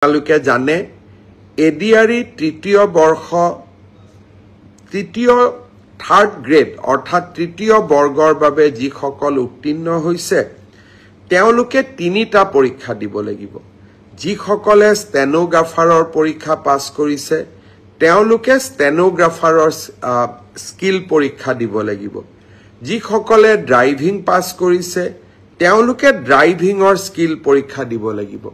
আপোনালোকে জানে এডিআৰই তৃতীয় বৰ্ষ তৃতীয় থাৰ্ড গ্ৰেড অৰ্থাৎ তৃতীয় বৰ্গৰ বাবে যিসকল উত্তীৰ্ণ হৈছে তেওঁলোকে তিনিটা পৰীক্ষা দিব লাগিব। যিসকলে ষ্টেনোগ্ৰাফাৰৰ পৰীক্ষা পাছ কৰিছে তেওঁলোকে ষ্টেনোগ্ৰাফাৰৰ স্কিল পৰীক্ষা দিব লাগিব। যিসকলে ড্ৰাইভিং পাছ কৰিছে তেওঁলোকে ড্ৰাইভিঙৰ স্কিল পৰীক্ষা দিব লাগিব।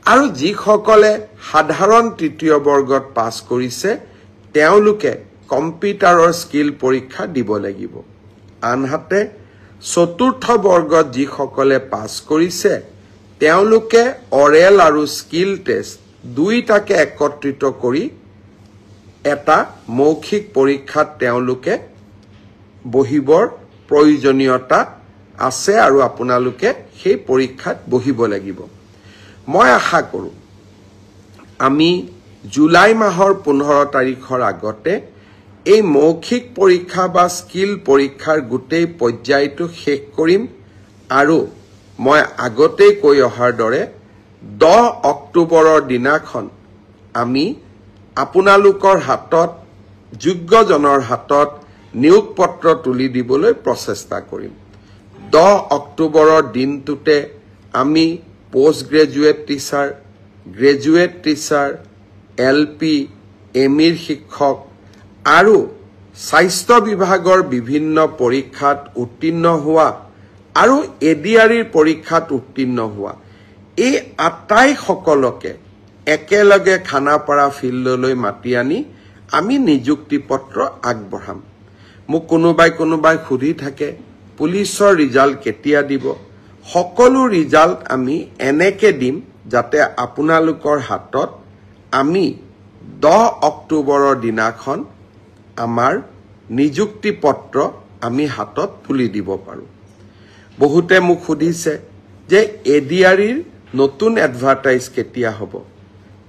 আৰু যিসকলে সাধাৰণ তৃতীয় বৰ্গত পাছ কৰিছে তেওঁলোকে কম্পিউটাৰৰ স্কিল পৰীক্ষা দিব লাগিব। আনহাতে চতুৰ্থ বৰ্গত যিসকলে পাছ কৰিছে তেওঁলোকে অৰেল আৰু স্কিল টেষ্ট দুইটাকে একত্ৰিত কৰি এটা মৌখিক পৰীক্ষাত তেওঁলোকে বহিবৰ প্ৰয়োজনীয়তা আছে আৰু আপোনালোকে সেই পৰীক্ষাত বহিব লাগিব। মই আশা কৰোঁ আমি জুলাই মাহৰ 15 তাৰিখৰ আগতে এই মৌখিক পৰীক্ষা বা স্কিল পৰীক্ষাৰ গোটেই পৰ্যায়টো শেষ কৰিম আৰু মই আগতেই কৈ অহাৰ দৰে 10 অক্টোবৰৰ দিনাখন আমি আপোনালোকৰ হাতত যোগ্যজনৰ হাতত নিয়োগ পত্ৰ তুলি দিবলৈ প্ৰচেষ্টা কৰিম। 10 অক্টোবৰৰ দিনটোতে আমি post graduate teacher, graduate teacher, LP, এমিৰ শিক্ষক আৰু স্বাস্থ্য বিভাগৰ বিভিন্ন পৰীক্ষাত উত্তীৰ্ণ হোৱা আৰু এডিআৰইৰ পৰীক্ষাত উত্তীৰ্ণ হোৱা এই আটাইসকলকে একেলগে খানাপাৰা ফিল্ডলৈ মাতি আনি আমি নিযুক্তি পত্ৰ আগবঢ়াম। মোক কোনোবাই সুধি থাকে পুলিচৰ ৰিজাল্ট কেতিয়া দিব। সকলো ৰিজাল্ট আমি এনেকে দিম যাতে আপোনালোকৰ হাতত আমি 10 অক্টোবৰৰ দিনাখন আমাৰ নিযুক্তি পত্ৰ আমি হাতত তুলি দিব পাৰোঁ। বহুতে মোক সুধিছে যে এডিআৰইৰ নতুন এডভাৰটাইজ কেতিয়া হ'ব,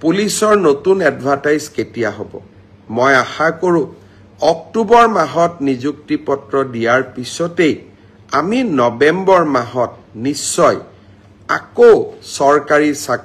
পুলিচৰ নতুন এডভাৰটাইজ কেতিয়া হ'ব। মই আশা কৰোঁ অক্টোবৰ মাহত নিযুক্তি পত্ৰ দিয়াৰ পিছতেই আমি নৱেম্বৰ মাহত নিশ্চয় আকৌ চৰকাৰী চাকৰি